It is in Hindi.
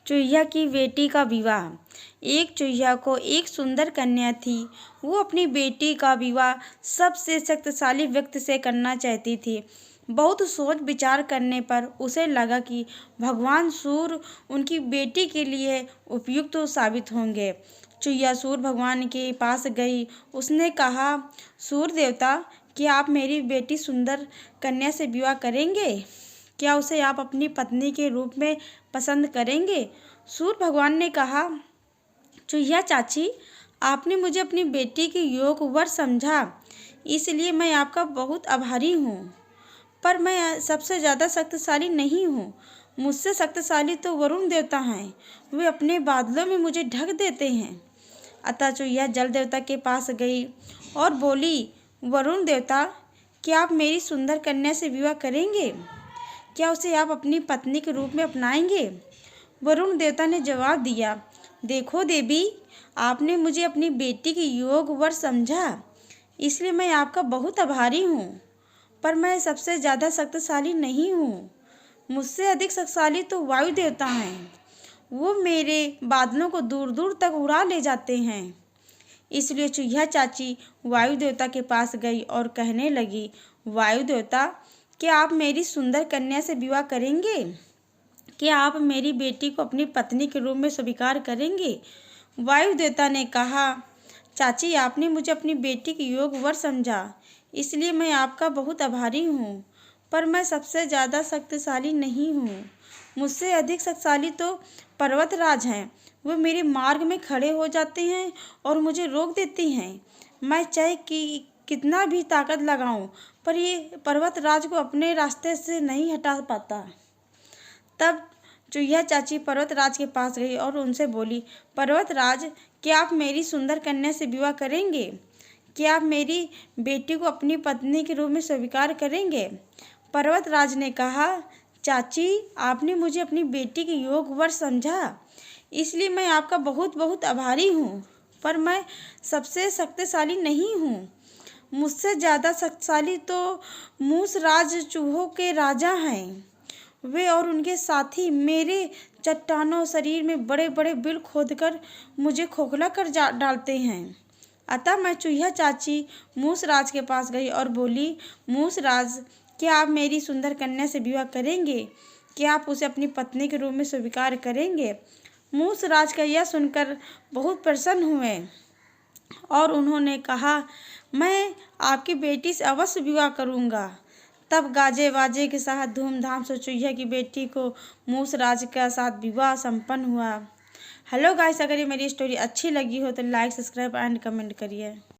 चूहिया की बेटी का विवाह। एक चूहिया को एक सुंदर कन्या थी। वो अपनी बेटी का विवाह सबसे शक्तिशाली व्यक्ति से करना चाहती थी। बहुत सोच विचार करने पर उसे लगा कि भगवान सूर्य उनकी बेटी के लिए उपयुक्त साबित होंगे। चूहिया सूर्य भगवान के पास गई। उसने कहा, सूर्य देवता, क्या आप मेरी बेटी सुंदर कन्या से विवाह करेंगे? क्या उसे आप अपनी पत्नी के रूप में पसंद करेंगे? सूर्य भगवान ने कहा, चूहिया चाची, आपने मुझे अपनी बेटी के योग वर समझा, इसलिए मैं आपका बहुत आभारी हूँ। पर मैं सबसे ज़्यादा शक्तिशाली नहीं हूँ। मुझसे शक्तिशाली तो वरुण देवता हैं। वे अपने बादलों में मुझे ढक देते हैं। अतः चूहिया जल देवता के पास गई और बोली, वरुण देवता, क्या आप मेरी सुंदर कन्या से विवाह करेंगे? क्या उसे आप अपनी पत्नी के रूप में अपनाएंगे? वरुण देवता ने जवाब दिया, देखो देवी, आपने मुझे अपनी बेटी की योग वर समझा, इसलिए मैं आपका बहुत आभारी हूँ। पर मैं सबसे ज़्यादा शक्तिशाली नहीं हूँ। मुझसे अधिक शक्तिशाली तो वायु देवता हैं। वो मेरे बादलों को दूर दूर तक उड़ा ले जाते हैं। इसलिए चूहिया चाची वायु देवता के पास गई और कहने लगी, वायु देवता, क्या आप मेरी सुंदर कन्या से विवाह करेंगे? क्या आप मेरी बेटी को अपनी पत्नी के रूप में स्वीकार करेंगे? वायु देवता ने कहा, चाची, आपने मुझे अपनी बेटी की योग वर समझा, इसलिए मैं आपका बहुत आभारी हूँ। पर मैं सबसे ज़्यादा शक्तिशाली नहीं हूँ। मुझसे अधिक शक्तिशाली तो पर्वतराज हैं। वो मेरे मार्ग में खड़े हो जाते हैं और मुझे रोक देते हैं। मैं चाहे कि कितना भी ताकत लगाऊं, पर ये पर्वतराज को अपने रास्ते से नहीं हटा पाता। तब चूहिया चाची पर्वतराज के पास गई और उनसे बोली, पर्वतराज, क्या आप मेरी सुंदर कन्या से विवाह करेंगे? क्या आप मेरी बेटी को अपनी पत्नी के रूप में स्वीकार करेंगे? पर्वतराज ने कहा, चाची, आपने मुझे अपनी बेटी के योग वर समझा, इसलिए मैं आपका बहुत बहुत आभारी हूँ। पर मैं सबसे शक्तिशाली नहीं हूँ। मुझसे ज़्यादा शक्तिशाली तो मूस राज चूहों के राजा हैं। वे और उनके साथी मेरे चट्टानों शरीर में बड़े बड़े बिल खोदकर मुझे खोखला कर डालते हैं। अतः मैं चूहिया चाची मूस राज के पास गई और बोली, मूस राज, क्या आप मेरी सुंदर कन्या से विवाह करेंगे? क्या आप उसे अपनी पत्नी के रूप में स्वीकार करेंगे? मूस राज का यह सुनकर बहुत प्रसन्न हुए और उन्होंने कहा, मैं आपकी बेटी से अवश्य विवाह करूंगा। तब गाजे बाजे के साथ धूमधाम से चूहिया की बेटी को मूस राज के साथ विवाह संपन्न हुआ। हेलो गाइस, अगर ये मेरी स्टोरी अच्छी लगी हो तो लाइक, सब्सक्राइब एंड कमेंट करिए।